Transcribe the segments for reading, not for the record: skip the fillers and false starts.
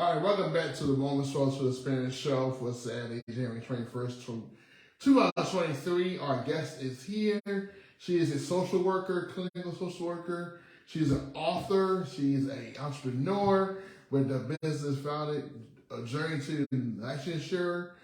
All right, welcome back to the Moment Source for the Spanish Show for Saturday, January 21st, 2023. Our guest is here. She is a social worker, clinical social worker. She's an author. She's an entrepreneur with the business founded A Journey to Life Insurer,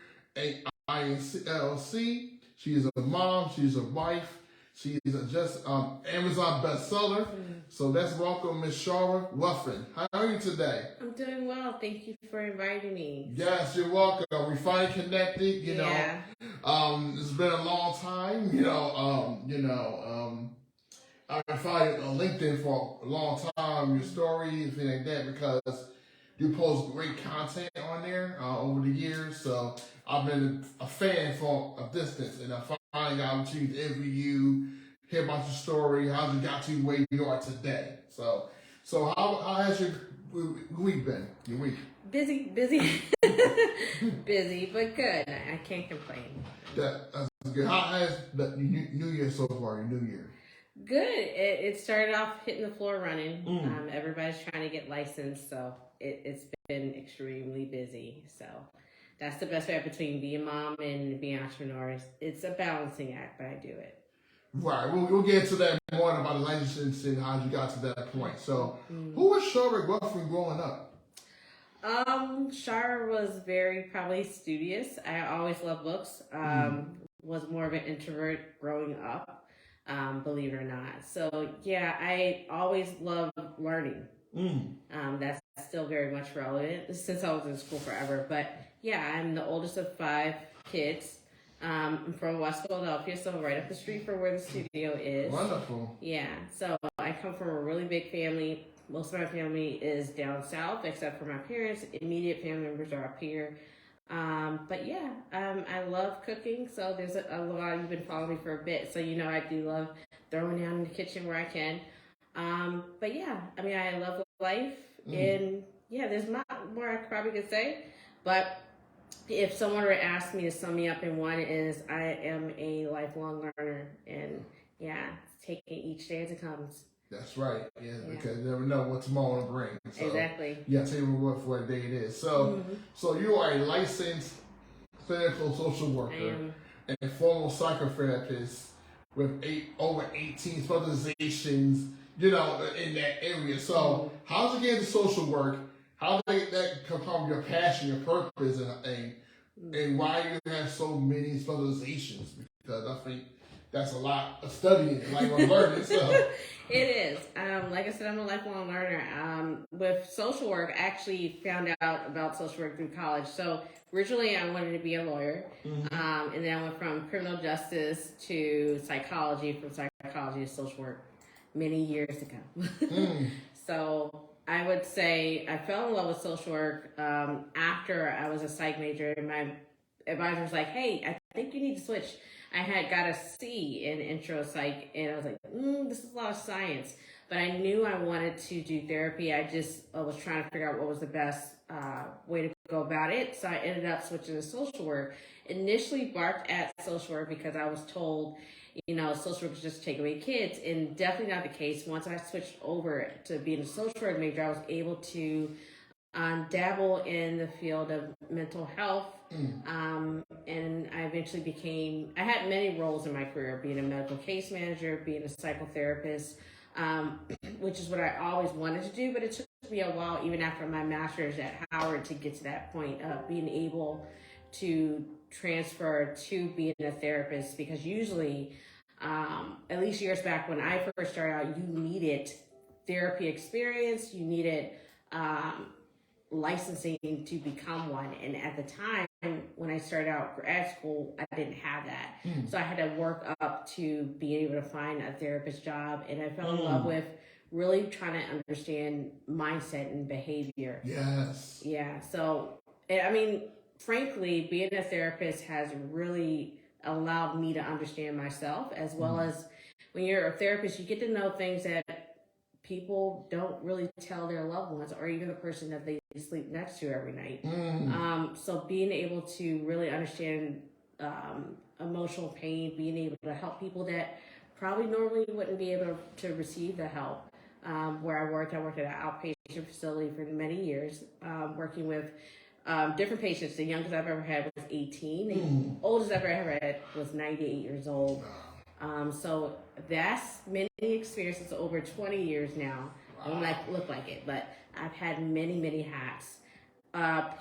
LLC. She is a mom. She's a wife. She is just Amazon bestseller. So let's welcome Miss Shara Ruffin. How are you today? I'm doing well. Thank you for inviting me. Yes, you're welcome. We finally connected. You know, it's been a long time. I've been following on LinkedIn for a long time. Your stories, things like that, because you post great content on there over the years. So I've been a fan from a distance, and I finally got an opportunity to interview you, hear about your story, how you got to where you are today. So how has your week been? Your week? Busy, busy, but good. I can't complain. That's good. How has the New Year so far? Your New Year? Good. It started off hitting the floor running. Everybody's trying to get licensed, so it's been extremely busy. So that's the best way between being a mom and being an entrepreneur. It's a balancing act, but I do it. Right. We'll get into that more about the license and how you got to that point. So, who was Shara Ruffin growing up? Shara was very probably studious. I always loved books. Was more of an introvert growing up, believe it or not. So yeah, I always loved learning. That's still very much relevant since I was in school forever. But yeah, I'm the oldest of 5 kids. I'm from West Philadelphia, so right up the street from where the studio is. Wonderful. Yeah, so I come from a really big family. Most of my family is down south, except for my parents. Immediate family members are up here. But yeah, I love cooking, so there's a lot. You've been following me for a bit, so you know I do love throwing down in the kitchen where I can. But yeah, I mean, I love life, and yeah, there's not more I probably could say, but if someone were to ask me to sum me up in one, is I am a lifelong learner, and yeah, taking each day as it comes. That's right. Yeah, because you never know what tomorrow will bring. So, exactly. Yeah, tell you what day it is. So, so you are a licensed clinical social worker and formal psychotherapist with over 18 specializations, in that area. So, how's it get into social work? How did that become your passion, your purpose, and why you have so many specializations? Because I think that's a lot of studying, like I'm learning. So it is. Like I said, I'm a lifelong learner. With social work, I actually found out about social work through college. So originally, I wanted to be a lawyer, and then I went from criminal justice to psychology, from psychology to social work, many years ago. So I would say I fell in love with social work after I was a psych major, and my advisor was like, "Hey, I think you need to switch." I had got a C in intro psych, and I was like, "This is a lot of science," but I knew I wanted to do therapy. I just was trying to figure out what was the best way to go about it. So I ended up switching to social work. Initially barked at social work because I was told, social work is just take away kids, and definitely not the case. Once I switched over to being a social work major, I was able to dabble in the field of mental health, and I eventually I had many roles in my career, being a medical case manager, being a psychotherapist, which is what I always wanted to do, but it took me a while, even after my master's at Howard, to get to that point of being able to transfer to being a therapist, because usually, at least years back when I first started out, you needed therapy experience, you needed licensing to become one, and at the time when I started out grad school, I didn't have that. So I had to work up to being able to find a therapist job, and I fell in love with really trying to understand mindset and behavior. Yes. Yeah, so I mean, frankly, being a therapist has really allowed me to understand myself, as well as when you're a therapist, you get to know things that people don't really tell their loved ones, or even the person that they sleep next to every night. So being able to really understand emotional pain, being able to help people that probably normally wouldn't be able to receive the help, where I worked. I worked at an outpatient facility for many years, working with different patients. The youngest I've ever had was 18. The oldest I've ever had was 98 years old. So that's many experiences over 20 years now. I don't look like it, but I've had many hats.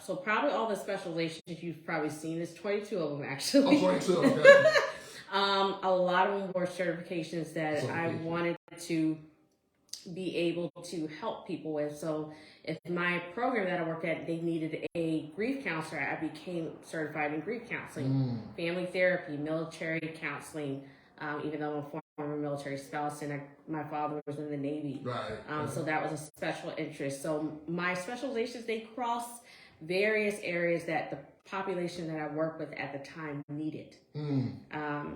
So probably all the specializations you've probably seen is 22 of them actually. Oh, 22, okay. A lot of them were certifications that I wanted to be able to help people with. So if my program that I worked at, they needed a grief counselor, I became certified in grief counseling, family therapy, military counseling, even though I'm a former military spouse and my father was in the Navy. Right. So that was a special interest. So my specializations, they cross various areas that the population that I worked with at the time needed.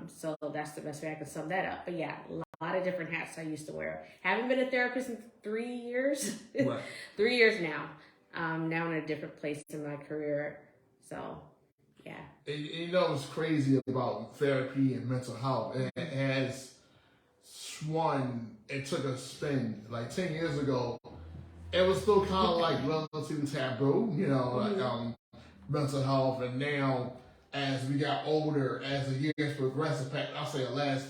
So that's the best way I can sum that up. But yeah, a lot of different hats I used to wear. Haven't been a therapist in 3 years. Right. 3 years now. Now in a different place in my career. So yeah. And you know what's crazy about therapy and mental health? It has it took a spin. Like 10 years ago, it was still kind of like relatively taboo, you know, like mental health. And now, as we got older, as the years progressed, I'll say the last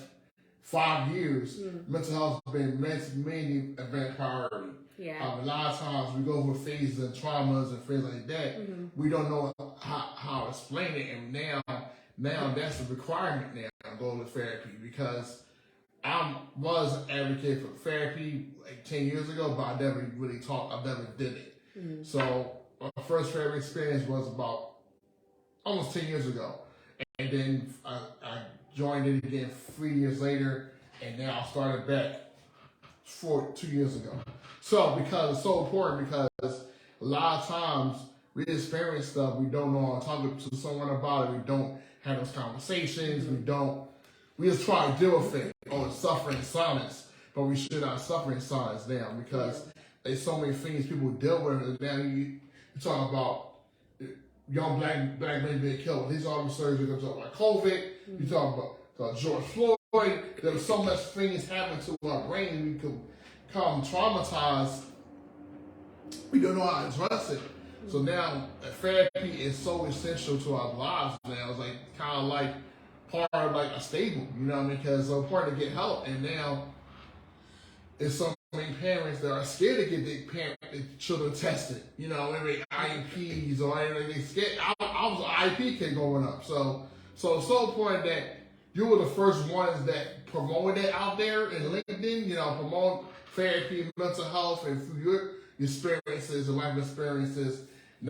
5 years, mental health has been mainly a very priority. Yeah. A lot of times we go through phases and traumas and things like that. We don't know how to explain it, and now that's a requirement now to go to therapy, because I was an advocate for therapy like 10 years ago, but I never really I never did it. So my first therapy experience was about almost 10 years ago. And then I joined it again 3 years later, and now I started back 2 years ago. So because it's so important, because a lot of times we experience stuff, we don't know how to talk to someone about it, we don't have those conversations, we just try to deal with it, or suffer in silence, but we should not suffer in silence now, because there's so many things people deal with. And now you talk about young black men being killed. These are the stories we talk about COVID. You talk about George Floyd. There's so much things happen to our brain. We could become traumatized. We don't know how to address it. So now therapy is so essential to our lives now. It's like kind of like part of like a stable, you know what I mean? Because it's so important to get help. And now it's so many parents that are scared to get their children tested. You know, maybe IEPs or anything. They scared. I was an IEP kid growing up. So it's so important that you were the first ones that promoted it out there in LinkedIn, you know, promote therapy, mental health, and through your experiences and life experiences.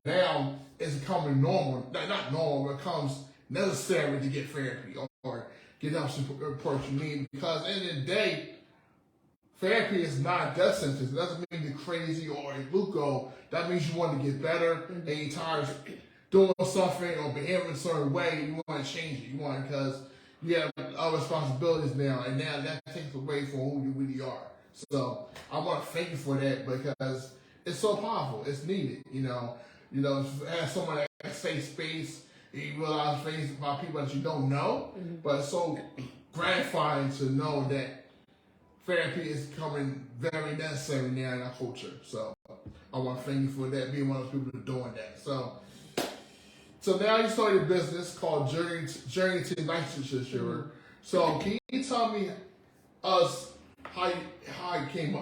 Now it's becoming normal. Not normal, but it becomes necessary to get therapy or get help support you need. Because at the end of the day, therapy is not a death sentence. It doesn't mean you're crazy or a gluco. That means you want to get better and you're tired of doing something or behaving a certain way. You want to change it. You want, because you have other responsibilities now, and now that takes away from who you really are. So I want to thank you for that, because it's so powerful. It's needed. You know, as someone that safe space, you realize things about people that you don't know, but it's so gratifying to know that therapy is becoming very necessary now in our culture. So I want to thank you for that, being one of those people that are doing that. So now you started a business called Journey to Licensure. So can you tell me how it came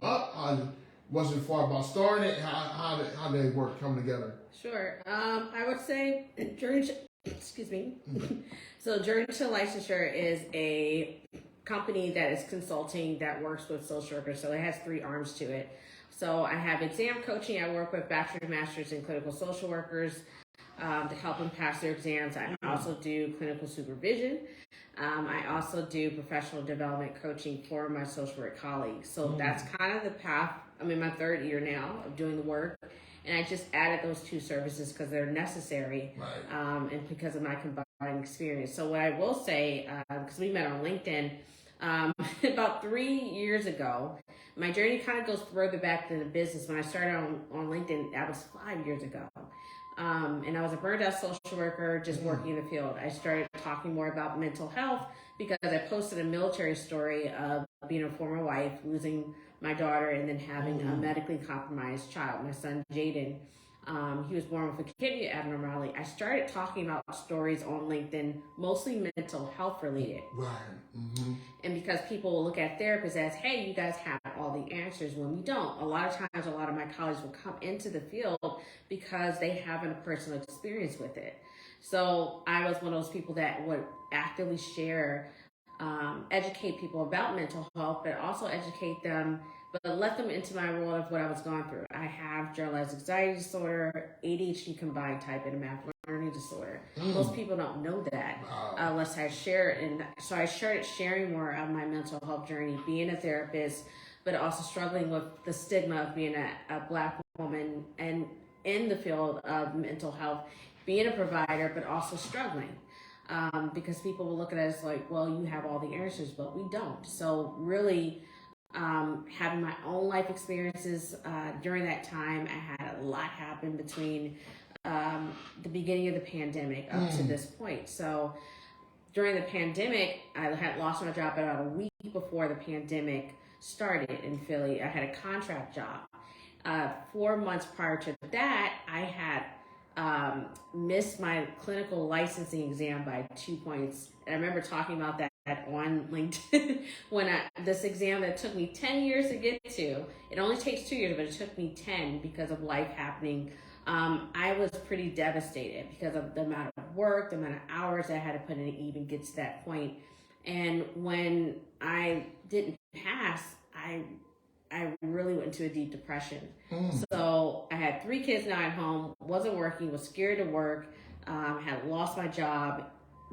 up? How was it far about starting it? How did it work coming together? Sure. I would say excuse me. So Journey to Licensure is a company that is consulting that works with social workers. So it has 3 arms to it. So I have exam coaching. I work with bachelor's, master's in clinical social workers to help them pass their exams. I also do clinical supervision. I also do professional development coaching for my social work colleagues. So that's kind of the path. I'm in my 3rd year now of doing the work. And I just added those 2 services because they're necessary, and because of my combined experience. So what I will say, because we met on LinkedIn about 3 years ago, my journey kind of goes further back than the business. When I started on LinkedIn, that was 5 years ago. And I was a burned out social worker just working in the field. I started talking more about mental health because I posted a military story of being a former wife, losing my daughter, and then having a medically compromised child, my son Jaden. He was born with a kidney abnormality. I started talking about stories on LinkedIn, mostly mental health related. Right. Mm-hmm. And because people will look at therapists as, hey, you guys have all the answers, when we don't. A lot of times, a lot of my colleagues will come into the field because they haven't a personal experience with it. So I was one of those people that would actively share, educate people about mental health, but also educate them, but let them into my world of what I was going through. I have generalized anxiety disorder, ADHD combined type, and a math learning disorder. Most people don't know that unless I share it. And so I started sharing more of my mental health journey, being a therapist, but also struggling with the stigma of being a Black woman and in the field of mental health, being a provider, but also struggling. Because people will look at us like, well, you have all the answers, but we don't. So really, having my own life experiences during that time, I had a lot happen between the beginning of the pandemic up to this point. So during the pandemic, I had lost my job about a week before the pandemic started in Philly. I had a contract job. 4 months prior to that, I had missed my clinical licensing exam by 2 points. And I remember talking about that on LinkedIn when this exam that took me 10 years to get to, it only takes 2 years, but it took me 10 because of life happening. I was pretty devastated because of the amount of work, the amount of hours I had to put in to even get to that point. And when I didn't pass, I really went into a deep depression. So I had 3 kids now at home, wasn't working, was scared to work, had lost my job,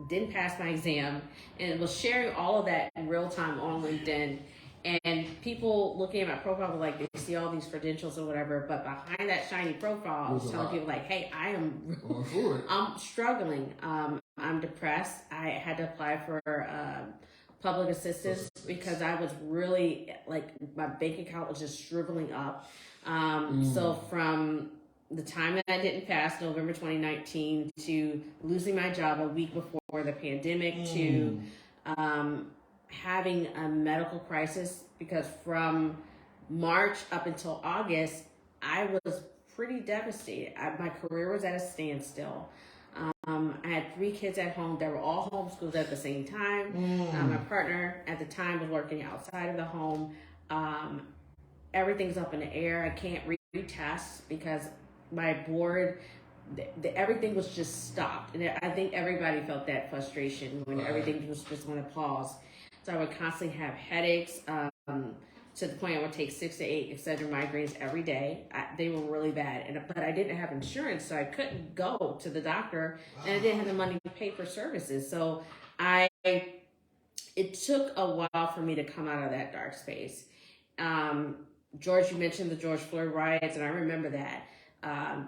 didn't pass my exam, and was sharing all of that in real time on LinkedIn. And people looking at my profile were like, they see all these credentials or whatever, but behind that shiny profile, I was telling people like, hey, I'm struggling. I'm depressed. I had to apply for public assistance because I was really, like, my bank account was just shriveling up. So from the time that I didn't pass, November 2019, to losing my job a week before the pandemic, to having a medical crisis, because from March up until August, I was pretty devastated. My career was at a standstill. I had 3 kids at home that were all homeschooled at the same time. My partner at the time was working outside of the home. Everything's up in the air. I can't retest because my board, everything was just stopped. And I think everybody felt that frustration when everything was just on a pause. So I would constantly have headaches, to the point I would take 6 to 8 Excedrin migraines every day. They were really bad, but I didn't have insurance, so I couldn't go to the doctor, and I didn't have the money to pay for services. So it took a while for me to come out of that dark space. George, you mentioned the George Floyd riots, and I remember that.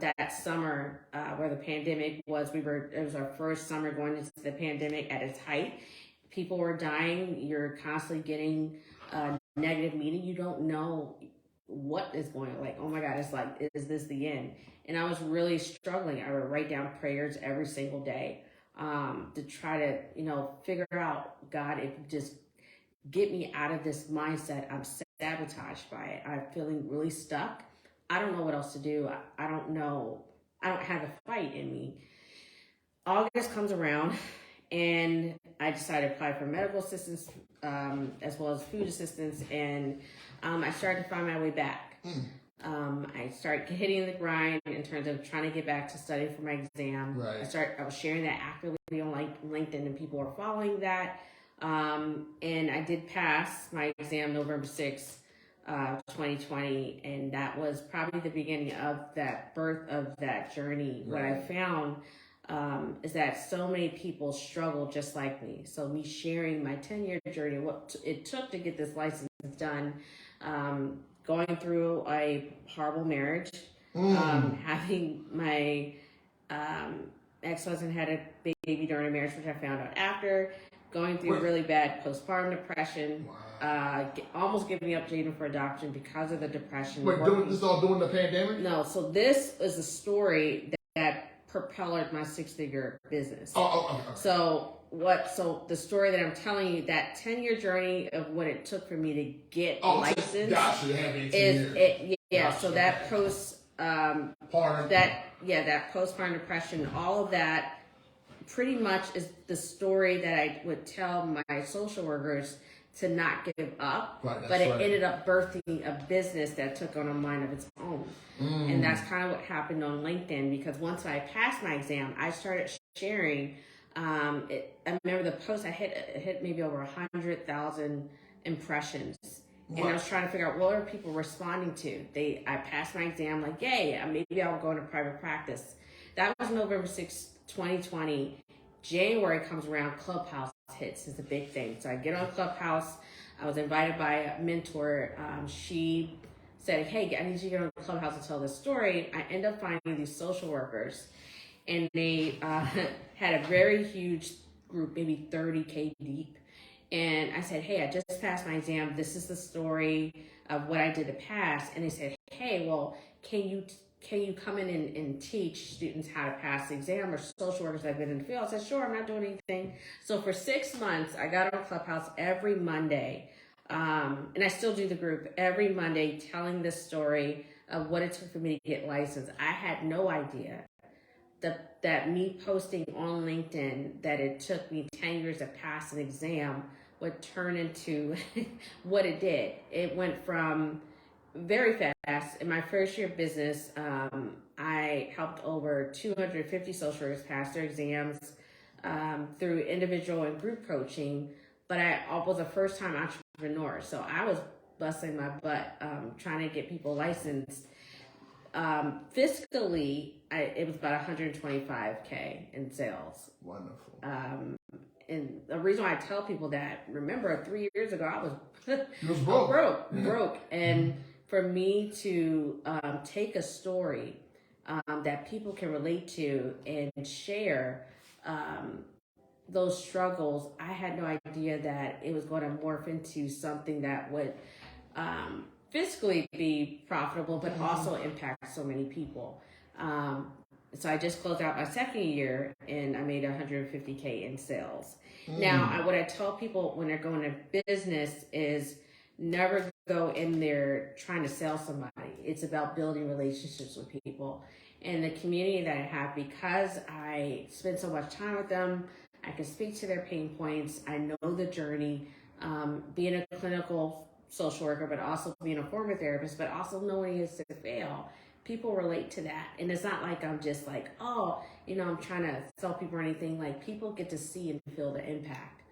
That summer where the pandemic was, it was our first summer going into the pandemic at its height. People were dying. You're constantly getting negative media. You don't know what is going on. Like, oh my God, it's like, is this the end? And I was really struggling. I would write down prayers every single day to try to, figure out, God, if you just get me out of this mindset, I'm sabotaged by it. I'm feeling really stuck. I don't know what else to do. I don't know. I don't have a fight in me. August comes around, and I decided to apply for medical assistance as well as food assistance, and I started to find my way back. I started hitting the grind in terms of trying to get back to studying for my exam. Right. I was sharing that actively on LinkedIn, and people were following that. And I did pass my exam November 6th, 2020, and that was probably the beginning of that birth of that journey. Right. What I found is that so many people struggle just like me. So me sharing my 10-year journey, what it took to get this license done, going through a horrible marriage, having my ex-husband had a baby during a marriage, which I found out after, going through really bad postpartum depression, almost giving up Jaden for adoption because of the depression. Wait, this is all during the pandemic? No, so this is a story that propelled my six-figure business. Okay. So the story that I'm telling you, that 10-year journey of what it took for me to get licensed, gotcha, so that postpartum depression, all of that pretty much is the story that I would tell my social workers to not give up, but it ended up birthing a business that took on a mind of its own. And that's kind of what happened on LinkedIn, because once I passed my exam, I started sharing. I remember the post, I hit maybe over 100,000 impressions. And I was trying to figure out what are people responding to. I passed my exam, like, yay, maybe I'll go into private practice. That was November 6th, 2020. January comes around, Clubhouse hits is a big thing. So I get on Clubhouse. I was invited by a mentor. She said, hey, I need you to get on Clubhouse and tell this story. I end up finding these social workers, and they had a very huge group, maybe 30K deep. And I said, hey, I just passed my exam. This is the story of what I did to pass. And they said, hey, well, can you come in and teach students how to pass the exam, or social workers that have been in the field? I said, sure, I'm not doing anything. So for 6 months, I got on Clubhouse every Monday. And I still do the group every Monday, telling the story of what it took for me to get licensed. I had no idea that me posting on LinkedIn that it took me 10 years to pass an exam would turn into what it did. It went from very fast. In my first year of business, I helped over 250 social workers pass their exams through individual and group coaching. But I was a first-time entrepreneur, so I was busting my butt trying to get people licensed. Fiscally, it was about 125K in sales. Wonderful. And the reason why I tell people that, remember 3 years ago, I was broke. And for me to take a story that people can relate to and share those struggles, I had no idea that it was going to morph into something that would fiscally be profitable, but also impact so many people. So I just closed out my second year, and I made 150K in sales. Now, what I tell people when they're going to business is never go in there trying to sell somebody. It's about building relationships with people. And the community that I have, because I spend so much time with them, I can speak to their pain points. I know the journey, being a clinical social worker, but also being a former therapist, but also knowing it's to fail. People relate to that. And it's not like I'm just like, I'm trying to sell people or anything. Like, people get to see and feel the impact.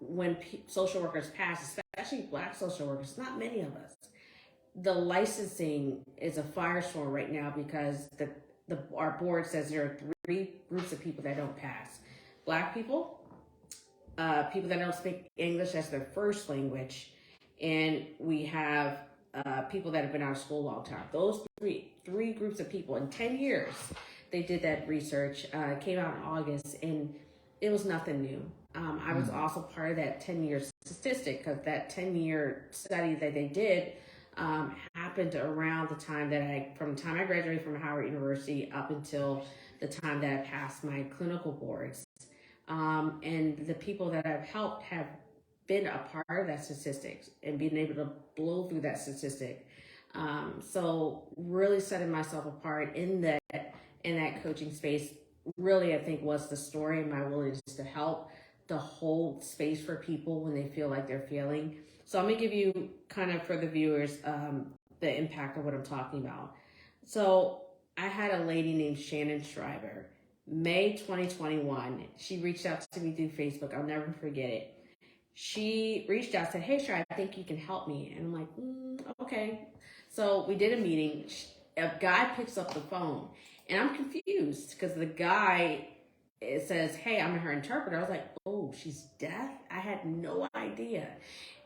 When social workers pass, especially Black social workers, not many of us, the licensing is a firestorm right now, because our board says there are 3 groups of people that don't pass. Black people, people that don't speak English as their first language, and we have people that have been out of school a long time. Those three groups of people in 10 years, they did that research, came out in August, and it was nothing new. I was also part of that 10-year statistic, because that 10-year study that they did happened around the time from the time I graduated from Howard University up until the time that I passed my clinical boards. And the people that I've helped have been a part of that statistics and being able to blow through that statistic. So really setting myself apart in that coaching space, really, I think, was the story, and my willingness to help to hold space for people when they feel like they're failing. So I'm going to give you, kind of for the viewers, the impact of what I'm talking about. So I had a lady named Shannon Schreiber, May 2021. She reached out to me through Facebook. I'll never forget it. She reached out, said, hey, Shara, I think you can help me. And I'm like, okay. So we did a meeting. A guy picks up the phone, and I'm confused, because the guy, it says, hey, I'm her interpreter. I was like, oh, she's deaf? I had no idea.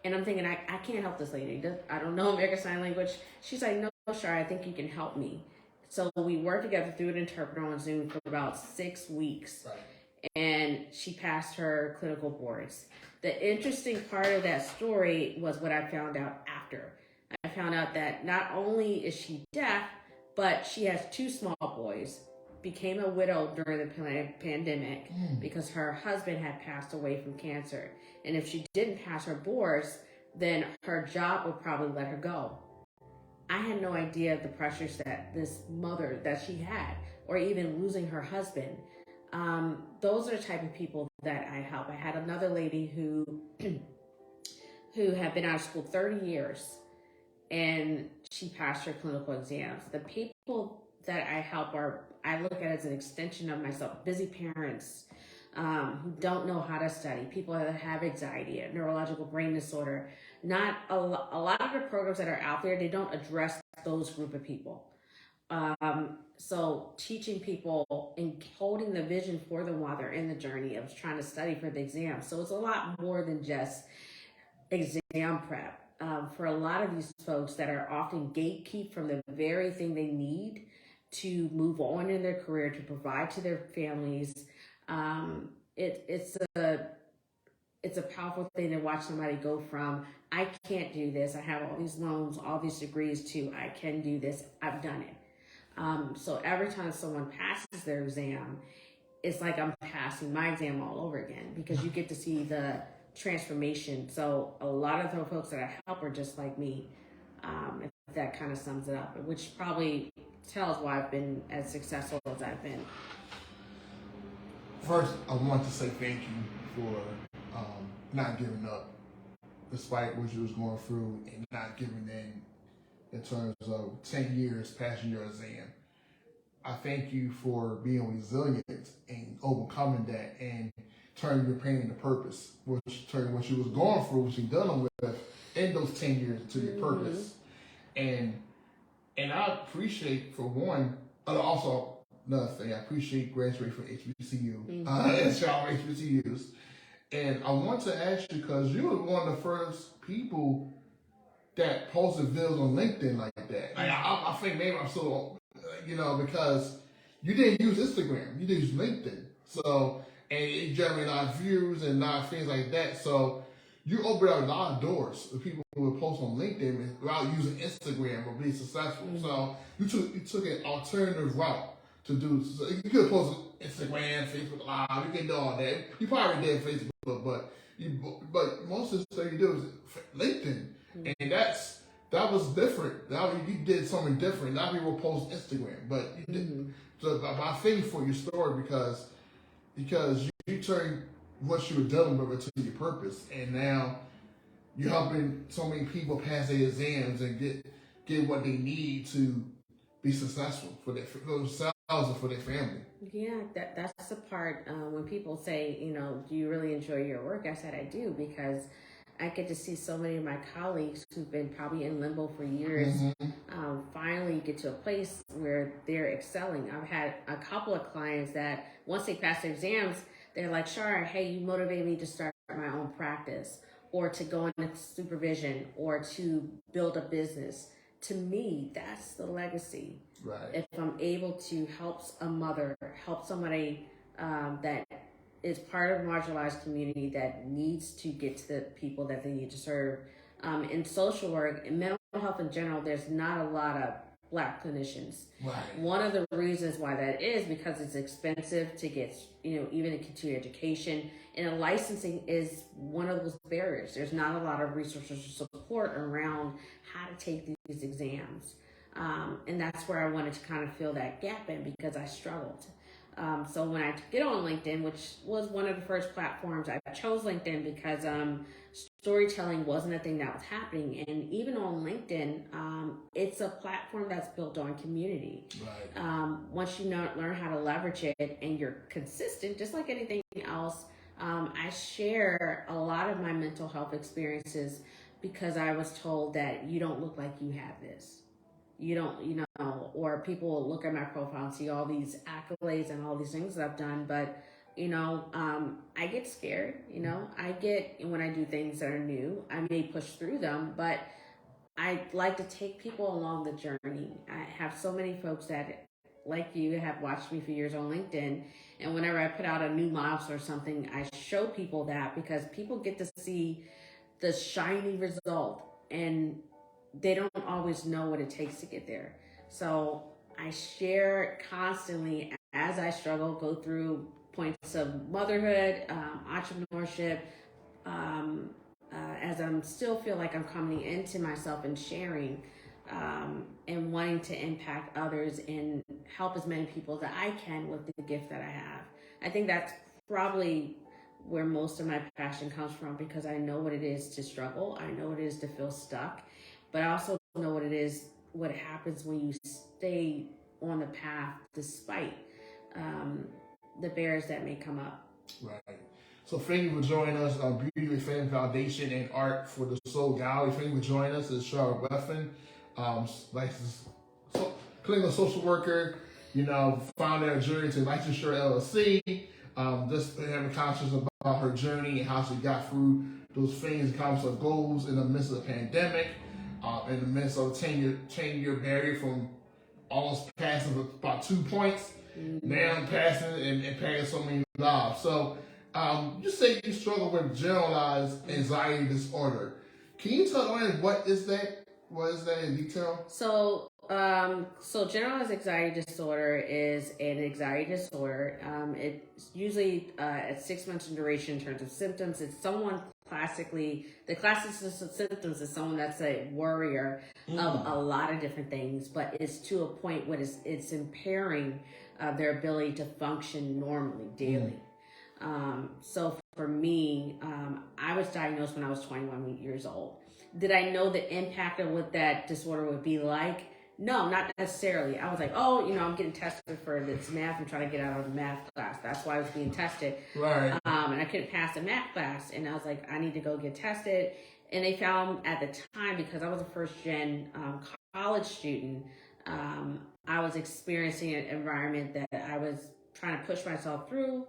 And I'm thinking, I can't help this lady. I don't know American Sign Language. She's like, no, Shara, I think you can help me. So we worked together through an interpreter on Zoom for about 6 weeks. Right. And she passed her clinical boards. The interesting part of that story was what I found out after. I found out that not only is she deaf, but she has 2 small boys, became a widow during the pandemic because her husband had passed away from cancer. And if she didn't pass her boards, then her job would probably let her go. I had no idea the pressures that this mother that she had, or even losing her husband. Those are the type of people that I help. I had another lady who had been out of school 30 years, and she passed her clinical exams. The people that I help I look at as an extension of myself. Busy parents who don't know how to study, people that have anxiety, a neurological brain disorder. Not a lot of the programs that are out there, they don't address those group of people. So teaching people and holding the vision for them while they're in the journey of trying to study for the exam. So it's a lot more than just exam prep. For a lot of these folks that are often gatekeep from the very thing they need to move on in their career, to provide to their families, it's a powerful thing to watch somebody go from, I can't do this, I have all these loans, all these degrees, to I can do this, I've done it. So every time someone passes their exam, it's like I'm passing my exam all over again, because you get to see the transformation. So a lot of the folks that I help are just like me. If that kind of sums it up, which probably tells why I've been as successful as I've been. First, I want to say thank you for not giving up, despite what you was going through, and not giving in terms of 10 years passing your exam. I thank you for being resilient and overcoming that and turning your pain into purpose, which turned what you was going through, what you're dealing with, in those 10 years to your purpose. And I appreciate, for one, also another thing, I appreciate graduating from HBCU, and Shara HBCUs. And I want to ask you, because you were one of the first people that posted videos on LinkedIn like that. Like, I think maybe I'm so, because you didn't use Instagram, you didn't use LinkedIn. So, and it generated a lot of views and a lot of things like that. So you opened up a lot of doors for people who would post on LinkedIn without using Instagram or being successful. So you took an alternative route to do. So you could post Instagram, Facebook Live, you can do all that. You probably did Facebook, but most of the stuff you do is LinkedIn, and that was different. You did something different. Now people post Instagram, but you did. So I thank you for your story, because you turned what you were dealing with into your purpose, and now you're helping so many people pass their exams and get what they need to be successful for themselves and for their family. Yeah, that's the part when people say, do you really enjoy your work? I said I do, because I get to see so many of my colleagues who've been probably in limbo for years finally get to a place where they're excelling. I've had a couple of clients that once they pass their exams, they're like, Shara, hey, you motivate me to start my own practice, or to go into supervision, or to build a business. To me, that's the legacy. Right. If I'm able to help a mother, help somebody that is part of a marginalized community that needs to get to the people that they need to serve. In social work, in mental health in general, there's not a lot of Black clinicians. Right. One of the reasons why that is because it's expensive to get, even to continue education, and licensing is one of those barriers. There's not a lot of resources or support around how to take these exams. And that's where I wanted to kind of fill that gap in, because I struggled. So when I get on LinkedIn, which was one of the first platforms, I chose LinkedIn because storytelling wasn't a thing that was happening. And even on LinkedIn, it's a platform that's built on community. Right. Once you learn how to leverage it and you're consistent, just like anything else, I share a lot of my mental health experiences because I was told that you don't look like you have this. You don't, or people will look at my profile and see all these accolades and all these things that I've done. But, I get scared, when I do things that are new, I may push through them, but I like to take people along the journey. I have so many folks that, like you, have watched me for years on LinkedIn. And whenever I put out a new milestone or something, I show people that, because people get to see the shiny result, and they don't always know what it takes to get there. So I share constantly as as I struggle, go through points of motherhood, entrepreneurship, as I'm still feel like I'm coming into myself and sharing, and wanting to impact others and help as many people that I can with the gift that I have. I think that's probably where most of my passion comes from, because I know what it is to struggle. I know what it is to feel stuck, but I also know what happens when you stay on the path despite the barriers that may come up. Right. So thank you for joining us on Beauty with Family Foundation and Art for the Soul Gallery. Thank you for joining us. It's Shara Ruffin, licensed clinical social worker, founder of Journey to Licensure LLC. Just having conscious about her journey and how she got through those things, accomplished her goals in the midst of the pandemic, in the midst of a 10-year barrier from almost passing about 2 points, now passing and impacting so many lives. So you say you struggle with generalized anxiety disorder. Can you tell me what is that? What is that in detail? So generalized anxiety disorder is an anxiety disorder. It's usually at 6 months in duration in terms of symptoms. It's someone the classic symptoms is someone that's a worrier of a lot of different things, but it's to a point where it's impairing their ability to function normally daily. So for me, I was diagnosed when I was 21 years old. Did I know the impact of what that disorder would be like? No, not necessarily. I was like, I'm getting tested for this math. I'm trying to get out of the math class. That's why I was being tested. Right. And I couldn't pass the math class. And I was like, I need to go get tested. And they found at the time, because I was a first-gen college student, I was experiencing an environment that I was trying to push myself through.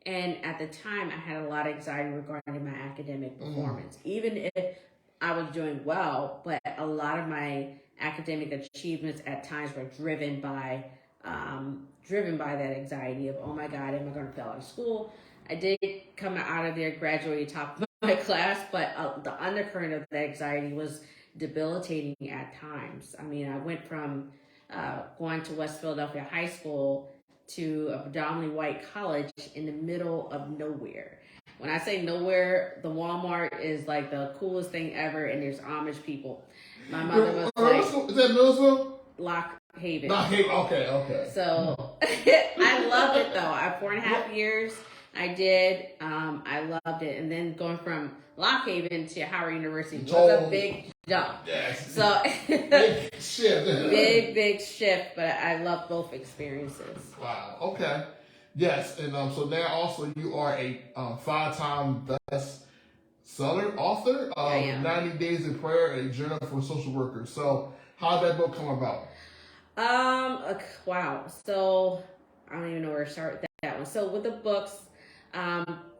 And at the time, I had a lot of anxiety regarding my academic performance. Even if I was doing well, but a lot of my academic achievements at times were driven by that anxiety of, oh my God, am I going to fail out of school? I did come out of there, graduated top of my class, but the undercurrent of that anxiety was debilitating at times. I mean, I went from going to West Philadelphia High School to a predominantly white college in the middle of nowhere. When I say nowhere, the Walmart is like the coolest thing ever, and there's Amish people. My mother was like, is that Millersville? Lock Haven. Okay. So I loved it though. 4.5 years I did. I loved it. And then going from Lock Haven to Howard University was a big jump. Yes. So big shift. big shift, but I love both experiences. Wow. Okay. Yes, and so now also you are a 5-time best-seller author of 90 Days of Prayer, a journal for social workers. So how did that book come about? Wow. So I don't even know where to start with that one. So with the books,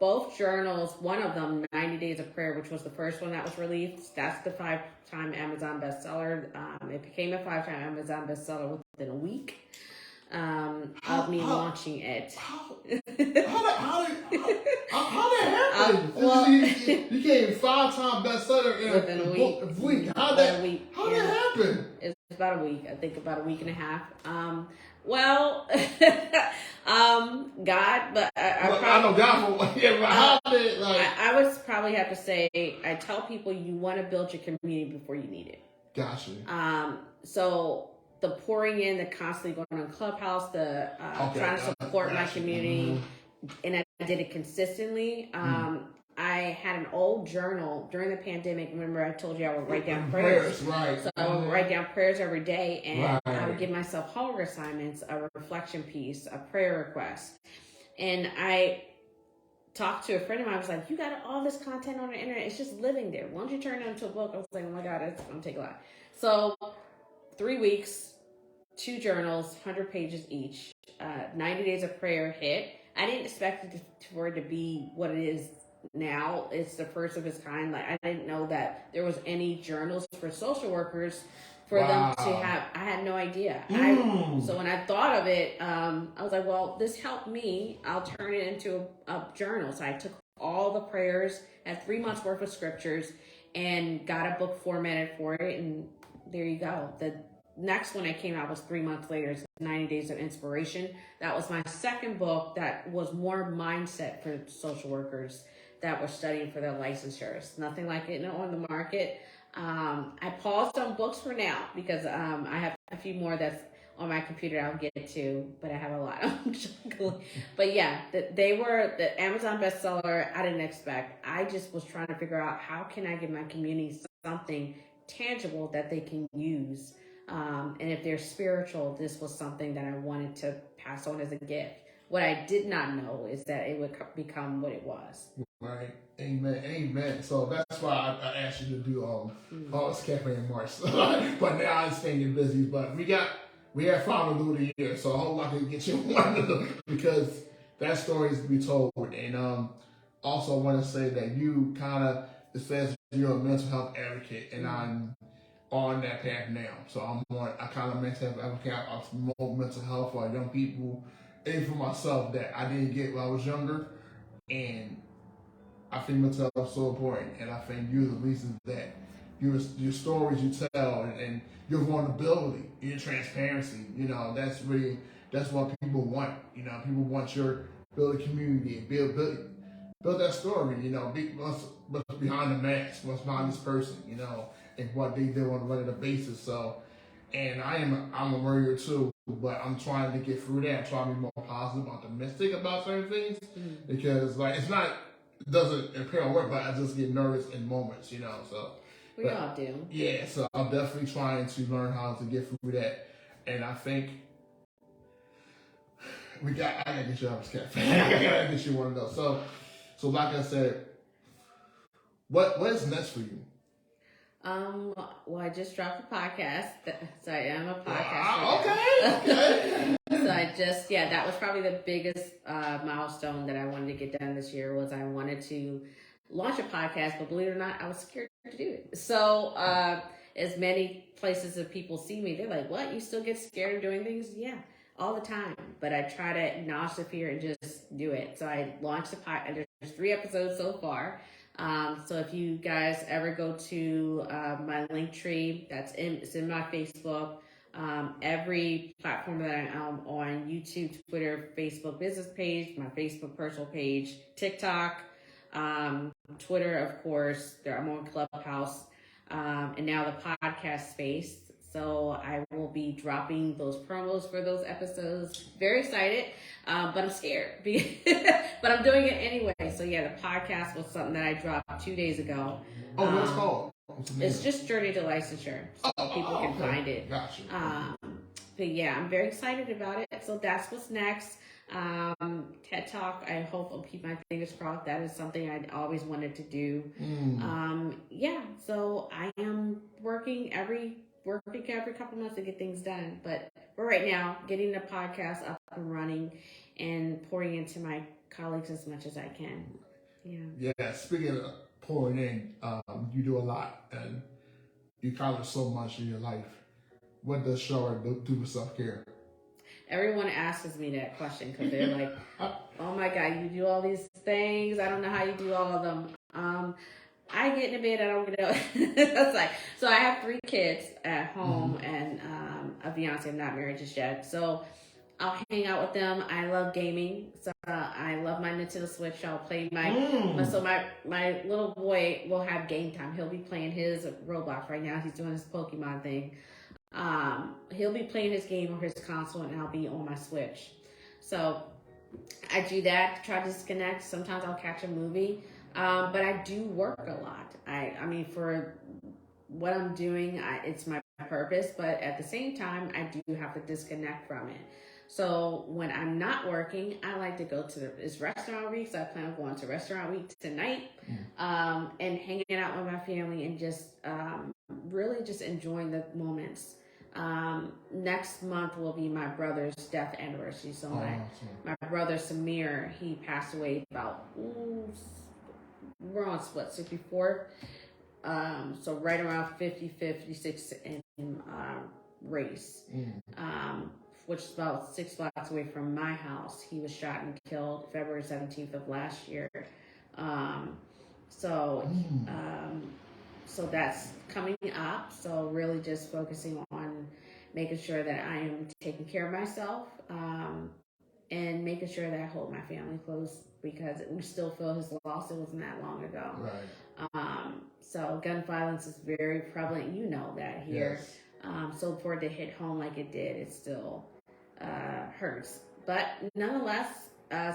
both journals, one of them, 90 Days of Prayer, which was the first one that was released, that's the 5-time Amazon bestseller. It became a 5-time Amazon bestseller within a week. Of me launching it. How did that happen? You became 5-time bestseller in a week. How did that happen? It's about a week. I think about a week and a half. God, but I know God for how did I would probably have to say, I tell people you want to build your community before you need it. Gotcha. So the pouring in, the constantly going on Clubhouse, the trying to support my community, and I did it consistently. I had an old journal during the pandemic. Remember, I told you I would write down prayers. Right. So I would write down prayers every day, and I would give myself homework assignments, a reflection piece, a prayer request. And I talked to a friend of mine. I was like, you got all this content on the internet. It's just living there. Why don't you turn it into a book? I was like, oh my God, it's going to take a lot. So 3 weeks, 2 journals, 100 pages each, 90 Days of Prayer hit. I didn't expect it for it to be what it is now. It's the first of its kind. Like, I didn't know that there was any journals for social workers for them to have. I had no idea. So when I thought of it, I was like, well, this helped me. I'll turn it into a journal. So I took all the prayers, had 3 months worth of scriptures, and got a book formatted for it. And there you go. next one that came out was 3 months later. It's 90 Days of Inspiration. That was my second book that was more mindset for social workers that were studying for their licensures. Nothing like it on the market. I paused on books for now because I have a few more that's on my computer I'll get to, but I have a lot. I'm juggling. But yeah, they were the Amazon bestseller. I didn't expect. I just was trying to figure out how can I give my community something tangible that they can use. And if they're spiritual, this was something that I wanted to pass on as a gift. What I did not know is that it would become what it was. Right. Amen. Amen. So that's why I asked you to do it's Cafe in March. But now I understand you're busy. But we have found a new the year, so I hope I can get you one because that story is to be told. And also I want to say that you it says you're a mental health advocate, and I'm on that path now. So I kind of mental health advocate. I promote mental health for young people, and for myself that I didn't get when I was younger, and I think mental health is so important, and I think you're the reason that your stories you tell and your vulnerability, your transparency, that's what people want. People want your build a community and build that story. What's behind the mask, what's behind this person, and what they do on a regular basis. So, and I'm a warrior too, but I'm trying to get through that. I'm trying to be more positive, optimistic about certain things because it doesn't impair on work, but I just get nervous in moments, so. We all do. Yeah, so I'm definitely trying to learn how to get through that. And I think I gotta get you out of this cafe. I gotta get you one of those. So like I said, what is next for you? Well, I just dropped a podcast. So I am a podcaster. Okay. So that was probably the biggest milestone that I wanted to get done this year was I wanted to launch a podcast, but believe it or not, I was scared to do it. So as many places that people see me, they're like, what? You still get scared of doing things? Yeah, all the time. But I try to acknowledge the fear and just do it. So I launched the podcast. There's 3 episodes so far. So if you guys ever go to my link tree, it's in my Facebook. Every platform that I'm on, YouTube, Twitter, Facebook business page, my Facebook personal page, TikTok, Twitter, of course, I'm on Clubhouse, and now the podcast space. So I will be dropping those promos for those episodes. Very excited, but I'm scared. But I'm doing it anyway. So yeah, the podcast was something that I dropped 2 days ago. Oh, what's called? It's just Journey to Licensure, so people can find it. Gotcha. But yeah, I'm very excited about it. So that's what's next. TED Talk, I hope I'll keep my fingers crossed. That is something I always wanted to do. So I am working every couple months to get things done. But for right now, getting the podcast up and running and pouring into my colleagues as much as I can. Yeah, speaking of pouring in, you do a lot and you accomplish so much in your life. What does Shara do for self-care? Everyone asks me that question because they're like, oh my God, you do all these things. I don't know how you do all of them. I get in bed, I don't get up. So I have 3 kids at home and a fiance. I'm not married just yet. So I'll hang out with them. I love gaming. So I love my Nintendo Switch. I'll play my little boy will have game time. He'll be playing his Roblox right now. He's doing his Pokemon thing. He'll be playing his game on his console and I'll be on my Switch. So I do that to try to disconnect. Sometimes I'll catch a movie. But I do work a lot. I mean, for what I'm doing, it's my purpose, but at the same time, I do have to disconnect from it. So when I'm not working, I like to go to it's restaurant week. So I plan on going to restaurant week tonight, and hanging out with my family and just really just enjoying the moments. Next month will be my brother's death anniversary. So my brother Samir, he passed away about we're on 64. So right around 50, 56 in race. Which is about 6 blocks away from my house. He was shot and killed February 17th of last year. So that's coming up. So really just focusing on making sure that I am taking care of myself, and making sure that I hold my family close because we still feel his loss. It wasn't that long ago. Right. So gun violence is very prevalent. You know that here. Yes. So for it to hit home like it did, it still hurts. But nonetheless,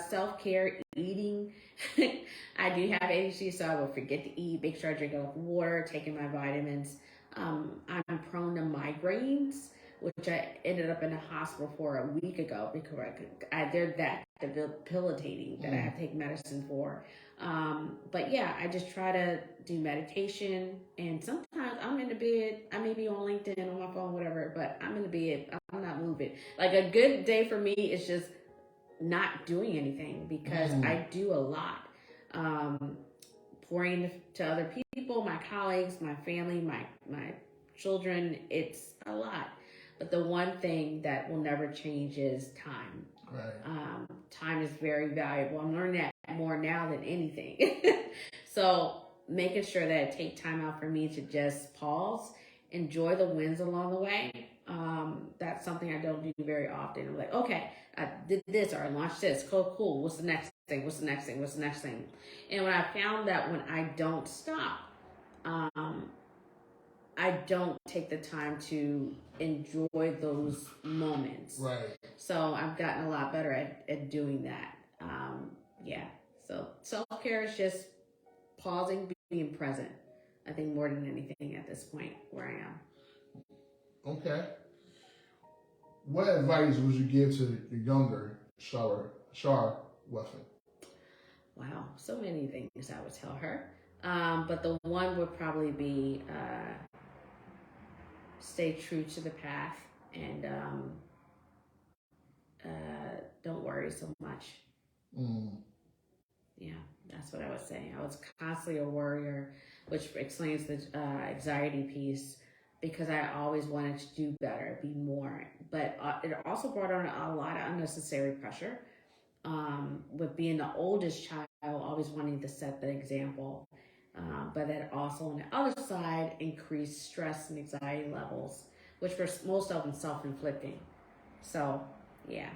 self-care, eating. I do have ADHD, so I will forget to eat, make sure I drink enough water, taking my vitamins. I'm prone to migraines, which I ended up in the hospital for a week ago because they're that debilitating that I have to take medicine for. But yeah, I just try to do meditation, and sometimes I'm in the bed. I may be on LinkedIn, on my phone, whatever, but I'm in the bed. I'm not moving. Like a good day for me is just not doing anything because I do a lot. Pouring to other people, my colleagues, my family, my children. It's a lot. But the one thing that will never change is time. Right. Time is very valuable. I'm learning that more now than anything. So making sure that I take time out for me to just pause, enjoy the wins along the way. That's something I don't do very often. I'm like, okay, I did this or I launched this. Cool. What's the next thing? What's the next thing? What's the next thing? And when I found that when I don't stop, I don't take the time to enjoy those moments. Right. So I've gotten a lot better at doing that. Yeah. So self-care is just pausing, being present. I think more than anything at this point where I am. Okay. What advice would you give to the younger Shara Ruffin? Wow, so many things I would tell her. But the one would probably be stay true to the path and don't worry so much. Yeah, that's what I would say. I was constantly a worrier, which explains the anxiety piece because I always wanted to do better, be more. But it also brought on a lot of unnecessary pressure. With being the oldest child, always wanting to set the example. But that also on the other side increased stress and anxiety levels, which were most of them self-inflicting. So, yeah.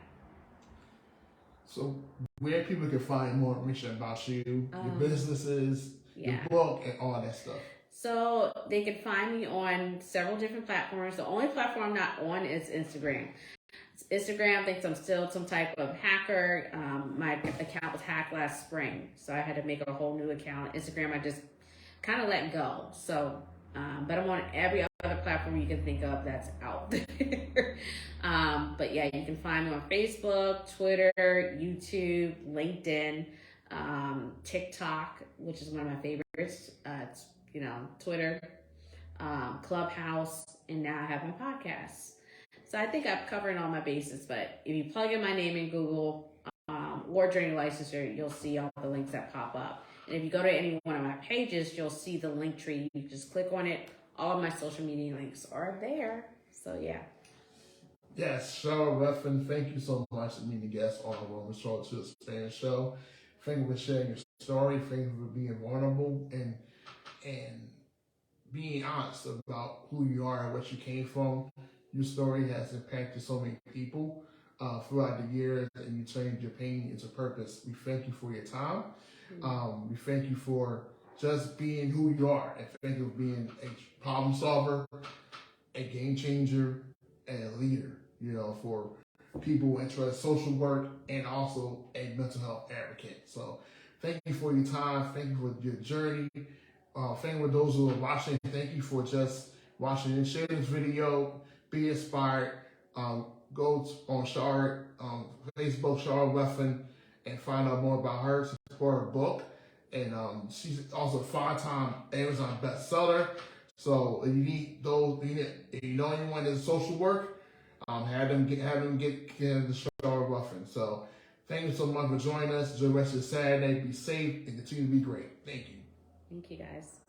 So, where people can find more information about you, your businesses, your book, and all that stuff. So they can find me on several different platforms. The only platform I'm not on is Instagram. Instagram thinks I'm still some type of hacker. My account was hacked last spring, so I had to make a whole new account. Instagram, I just kind of let go. So, but I'm on every other platform you can think of that's out there. But yeah, you can find me on Facebook, Twitter, YouTube, LinkedIn, TikTok, which is one of my favorites. It's, Twitter, Clubhouse, and now I have my podcast. So I think I've covered all my bases, but if you plug in my name in Google or during your licensure, you'll see all the links that pop up. And if you go to any one of my pages, you'll see the link tree. You just click on it. All of my social media links are there. So yeah. Yes, Shara Ruffin, thank you so much for being the guest on the Woman's Talk to Expand show. Thank you for sharing your story. Thank you for being vulnerable and being honest about who you are and what you came from. Your story has impacted so many people throughout the years, and you turned your pain into purpose. We thank you for your time. We thank you for just being who you are, and thank you for being a problem solver, a game changer, and a leader, for people interested in social work and also a mental health advocate. So thank you for your time. Thank you for your journey. Thank you for those who are watching. Thank you for just watching and share this video. Be inspired. Go on Shara, Facebook, Shara Ruffin, and find out more about her. Support her book. And she's also a 5-time Amazon bestseller. So if you need those, if you know anyone that's social work, have them get the Shara Ruffin. So thank you so much for joining us. Enjoy the rest of your Saturday. Be safe and continue to be great. Thank you. Thank you, guys.